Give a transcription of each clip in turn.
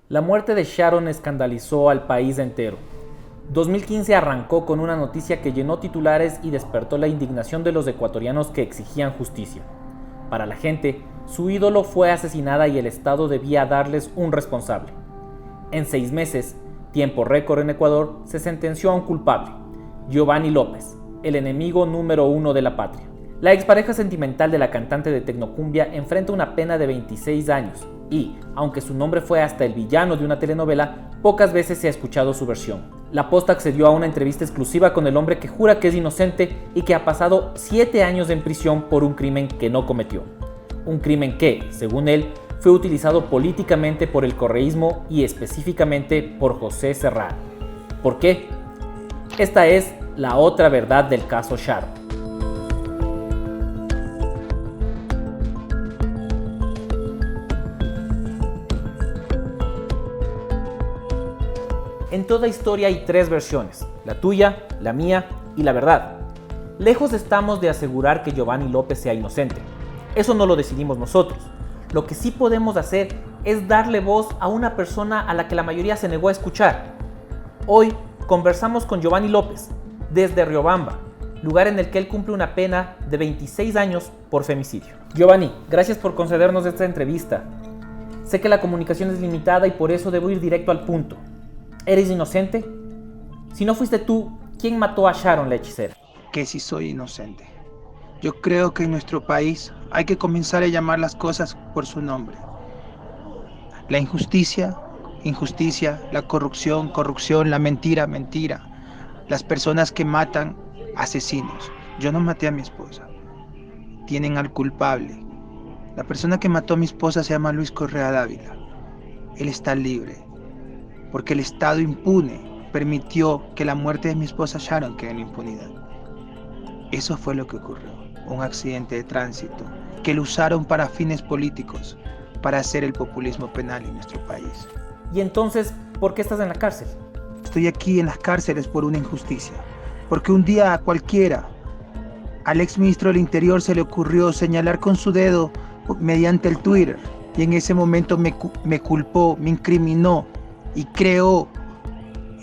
La muerte de Sharon escandalizó al país entero. 2015 arrancó con una noticia que llenó titulares y despertó la indignación de los ecuatorianos que exigían justicia. Para la gente, su ídolo fue asesinada y el Estado debía darles un responsable. En 6 meses, tiempo récord en Ecuador, se sentenció a un culpable, Giovanni López, el enemigo número 1 de la patria. La expareja sentimental de la cantante de tecnocumbia enfrenta una pena de 26 años y, aunque su nombre fue hasta el villano de una telenovela, pocas veces se ha escuchado su versión. La Posta accedió a una entrevista exclusiva con el hombre que jura que es inocente y que ha pasado 7 años en prisión por un crimen que no cometió. Un crimen que, según él, fue utilizado políticamente por el correísmo y específicamente por José Serrano. ¿Por qué? Esta es la otra verdad del caso Sharon. En toda historia hay 3 versiones, la tuya, la mía y la verdad. Lejos estamos de asegurar que Giovanni López sea inocente. Eso no lo decidimos nosotros. Lo que sí podemos hacer es darle voz a una persona a la que la mayoría se negó a escuchar. Hoy conversamos con Giovanni López, desde Riobamba, lugar en el que él cumple una pena de 26 años por femicidio. Giovanni, gracias por concedernos esta entrevista. Sé que la comunicación es limitada y por eso debo ir directo al punto. ¿Eres inocente? Si no fuiste tú, ¿quién mató a Sharon, la hechicera? Que si soy inocente. Yo creo que en nuestro país hay que comenzar a llamar las cosas por su nombre. La injusticia, injusticia, la corrupción, corrupción, la mentira, mentira. Las personas que matan, asesinos. Yo no maté a mi esposa. Tienen al culpable. La persona que mató a mi esposa se llama Luis Correa Dávila. Él está libre. Porque el Estado impune permitió que la muerte de mi esposa Sharon quede en impunidad. Eso fue lo que ocurrió, un accidente de tránsito que lo usaron para fines políticos, para hacer el populismo penal en nuestro país. ¿Y entonces por qué estás en la cárcel? Estoy aquí en las cárceles por una injusticia, porque un día a cualquiera, al exministro del Interior se le ocurrió señalar con su dedo mediante el Twitter, y en ese momento me culpó, me incriminó, y creó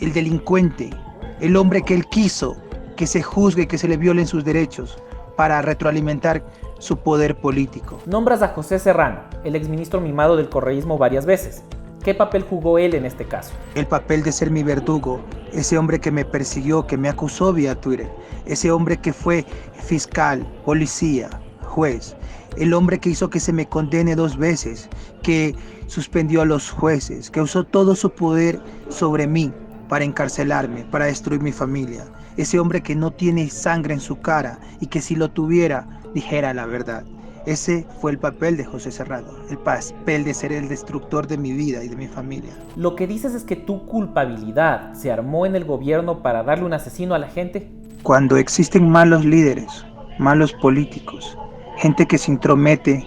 el delincuente, el hombre que él quiso que se juzgue, que se le violen sus derechos para retroalimentar su poder político. Nombras a José Serrano, el exministro mimado del correísmo varias veces. ¿Qué papel jugó él en este caso? El papel de ser mi verdugo, ese hombre que me persiguió, que me acusó vía Twitter, ese hombre que fue fiscal, policía, juez, el hombre que hizo que se me condene 2 veces, que suspendió a los jueces, que usó todo su poder sobre mí para encarcelarme, para destruir mi familia. Ese hombre que no tiene sangre en su cara y que si lo tuviera, dijera la verdad. Ese fue el papel de José Serrano, el papel de ser el destructor de mi vida y de mi familia. Lo que dices es que tu culpabilidad se armó en el gobierno para darle un asesino a la gente. Cuando existen malos líderes, malos políticos, gente que se intromete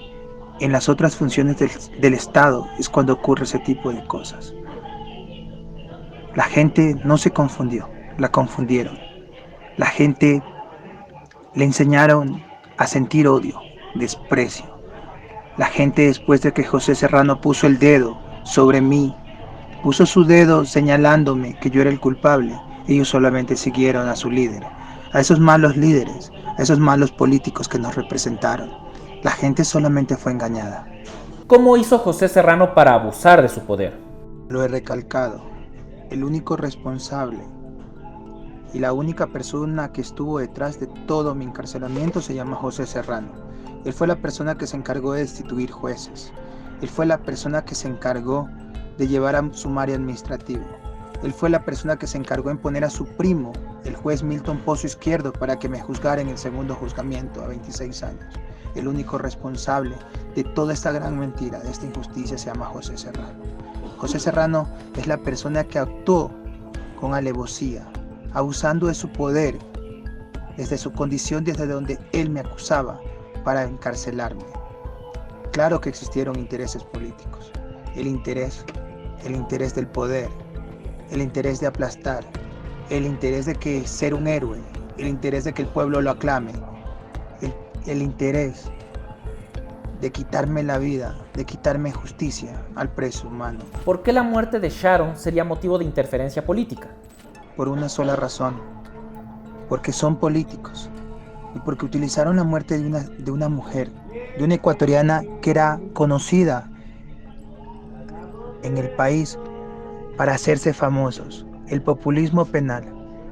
en las otras funciones del Estado, es cuando ocurre ese tipo de cosas. La gente no se confundió, la confundieron. La gente le enseñaron a sentir odio, desprecio. La gente, después de que José Serrano puso el dedo sobre mí, puso su dedo señalándome que yo era el culpable, ellos solamente siguieron a su líder, a esos malos líderes, a esos malos políticos que nos representaron. La gente solamente fue engañada. ¿Cómo hizo José Serrano para abusar de su poder? Lo he recalcado, el único responsable y la única persona que estuvo detrás de todo mi encarcelamiento se llama José Serrano. Él fue la persona que se encargó de destituir jueces. Él fue la persona que se encargó de llevar a sumario administrativo. Él fue la persona que se encargó en poner a su primo, el juez Milton Pozo Izquierdo, para que me juzgara en el segundo juzgamiento a 26 años. El único responsable de toda esta gran mentira, de esta injusticia, se llama José Serrano. José Serrano es la persona que actuó con alevosía, abusando de su poder, desde su condición, desde donde él me acusaba, para encarcelarme. Claro que existieron intereses políticos, el interés del poder, el interés de aplastar, el interés de que ser un héroe, el interés de que el pueblo lo aclame, el interés de quitarme la vida, de quitarme justicia al preso humano. ¿Por qué la muerte de Sharon sería motivo de interferencia política? Por una sola razón, porque son políticos y porque utilizaron la muerte de una mujer, de una ecuatoriana que era conocida en el país para hacerse famosos. El populismo penal.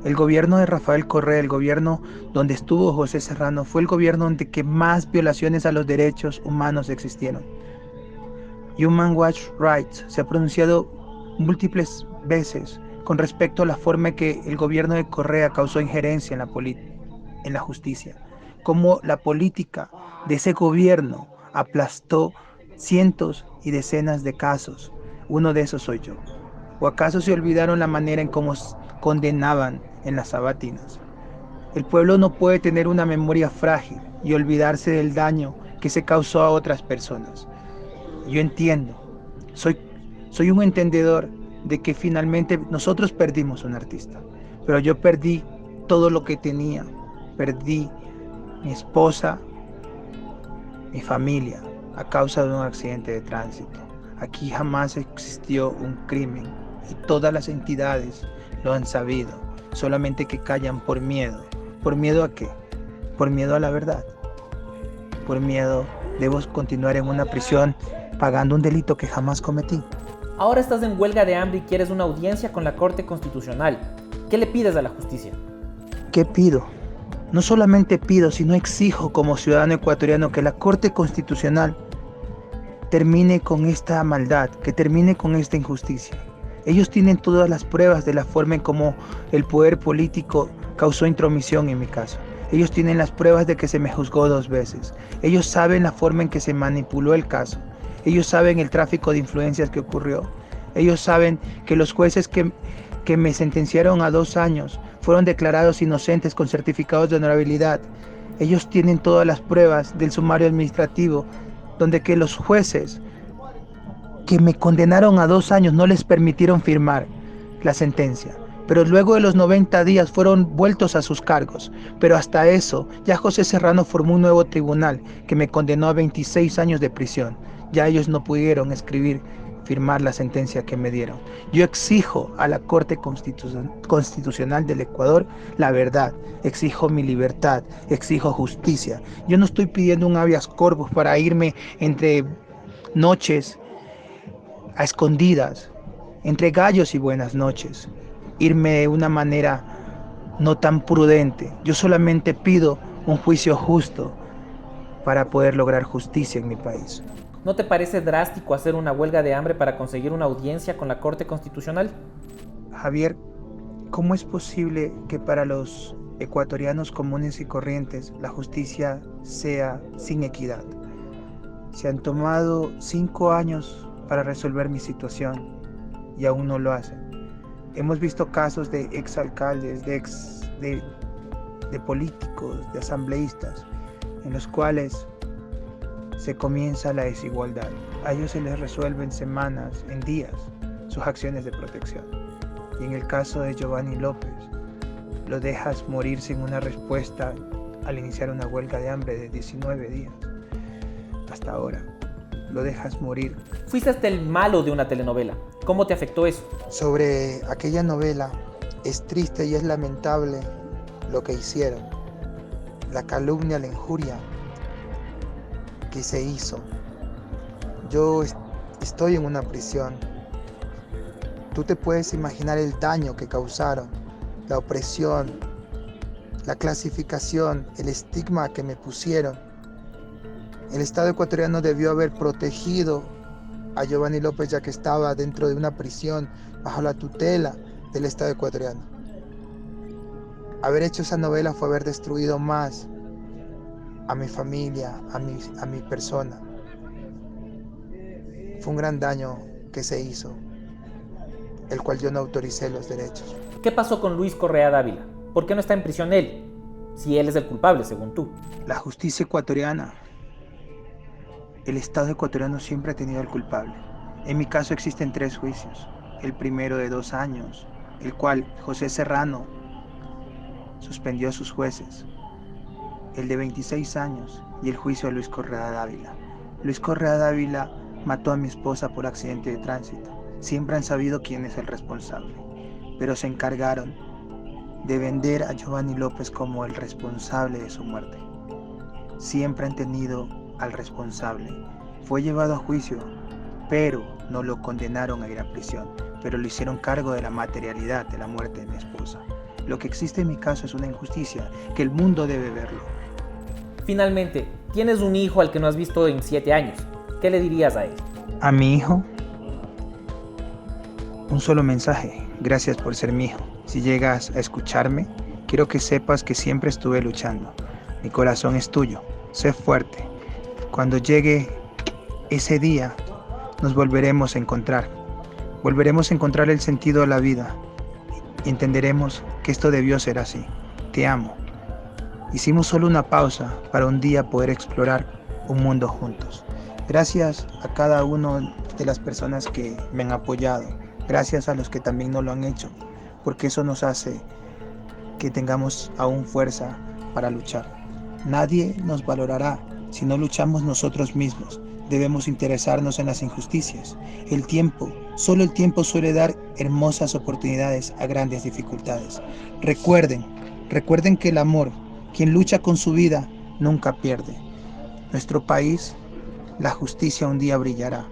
El gobierno de Rafael Correa, el gobierno donde estuvo José Serrano, fue el gobierno donde que más violaciones a los derechos humanos existieron. Human Rights se ha pronunciado múltiples veces con respecto a la forma en que el gobierno de Correa causó injerencia en la justicia, cómo la política de ese gobierno aplastó cientos y decenas de casos. Uno de esos soy yo. ¿O acaso se olvidaron la manera en cómo condenaban en las sabatinas? El pueblo no puede tener una memoria frágil y olvidarse del daño que se causó a otras personas. Yo entiendo, soy un entendedor de que finalmente nosotros perdimos un artista, pero yo perdí todo lo que tenía, perdí mi esposa, mi familia, a causa de un accidente de tránsito. Aquí jamás existió un crimen y todas las entidades lo han sabido, solamente que callan por miedo. ¿Por miedo a qué? Por miedo a la verdad. Por miedo debo continuar en una prisión pagando un delito que jamás cometí. Ahora estás en huelga de hambre y quieres una audiencia con la Corte Constitucional. ¿Qué le pides a la justicia? ¿Qué pido? No solamente pido, sino exijo como ciudadano ecuatoriano que la Corte Constitucional termine con esta maldad, que termine con esta injusticia. Ellos tienen todas las pruebas de la forma en cómo el poder político causó intromisión en mi caso. Ellos tienen las pruebas de que se me juzgó 2 veces. Ellos saben la forma en que se manipuló el caso. Ellos saben el tráfico de influencias que ocurrió. Ellos saben que los jueces que me sentenciaron a 2 años fueron declarados inocentes con certificados de honorabilidad. Ellos tienen todas las pruebas del sumario administrativo, donde que los jueces que me condenaron a 2 años no les permitieron firmar la sentencia. Pero luego de los 90 días fueron vueltos a sus cargos. Pero hasta eso, ya José Serrano formó un nuevo tribunal que me condenó a 26 años de prisión. Ya ellos no pudieron firmar la sentencia que me dieron. Yo exijo a la Corte Constitucional del Ecuador la verdad, exijo mi libertad, exijo justicia. Yo no estoy pidiendo un habeas corpus para irme entre noches a escondidas, entre gallos y buenas noches, irme de una manera no tan prudente. Yo solamente pido un juicio justo para poder lograr justicia en mi país. ¿No te parece drástico hacer una huelga de hambre para conseguir una audiencia con la Corte Constitucional? Javier, ¿cómo es posible que para los ecuatorianos comunes y corrientes la justicia sea sin equidad? Se han tomado 5 años para resolver mi situación y aún no lo hacen. Hemos visto casos de exalcaldes, de políticos, de asambleístas, en los cuales se comienza la desigualdad. A ellos se les resuelve en semanas, en días, sus acciones de protección. Y en el caso de Giovanni López, lo dejas morir sin una respuesta al iniciar una huelga de hambre de 19 días. Hasta ahora, lo dejas morir. Fuiste hasta el malo de una telenovela. ¿Cómo te afectó eso? Sobre aquella novela, es triste y es lamentable lo que hicieron. La calumnia, la injuria que se hizo. Yo estoy en una prisión. Tú te puedes imaginar el daño que causaron, la opresión, la clasificación, el estigma que me pusieron. El Estado ecuatoriano debió haber protegido a Giovanni López, ya que estaba dentro de una prisión bajo la tutela del Estado ecuatoriano. Haber hecho esa novela fue haber destruido más a mi familia, a mi persona. Fue un gran daño que se hizo, el cual yo no autoricé los derechos. ¿Qué pasó con Luis Correa Dávila? ¿Por qué no está en prisión él? Si él es el culpable, según tú. La justicia ecuatoriana, el Estado ecuatoriano siempre ha tenido al culpable. En mi caso existen 3 juicios. El primero de 2 años, el cual José Serrano suspendió a sus jueces. El de 26 años y el juicio a Luis Correa Dávila. Luis Correa Dávila mató a mi esposa por accidente de tránsito. Siempre han sabido quién es el responsable, pero se encargaron de vender a Giovanni López como el responsable de su muerte. Siempre han tenido al responsable. Fue llevado a juicio, pero no lo condenaron a ir a prisión, pero le hicieron cargo de la materialidad de la muerte de mi esposa. Lo que existe en mi caso es una injusticia que el mundo debe verlo. Finalmente, tienes un hijo al que no has visto en 7 años. ¿Qué le dirías a él? A mi hijo, un solo mensaje: gracias por ser mi hijo. Si llegas a escucharme, quiero que sepas que siempre estuve luchando. Mi corazón es tuyo, sé fuerte. Cuando llegue ese día, nos volveremos a encontrar. Volveremos a encontrar el sentido de la vida y entenderemos que esto debió ser así. Te amo. Hicimos solo una pausa para un día poder explorar un mundo juntos. Gracias a cada una de las personas que me han apoyado. Gracias a los que también no lo han hecho, porque eso nos hace que tengamos aún fuerza para luchar. Nadie nos valorará si no luchamos nosotros mismos. Debemos interesarnos en las injusticias. Solo el tiempo suele dar hermosas oportunidades a grandes dificultades. Recuerden que el amor, quien lucha con su vida, nunca pierde. Nuestro país, la justicia un día brillará.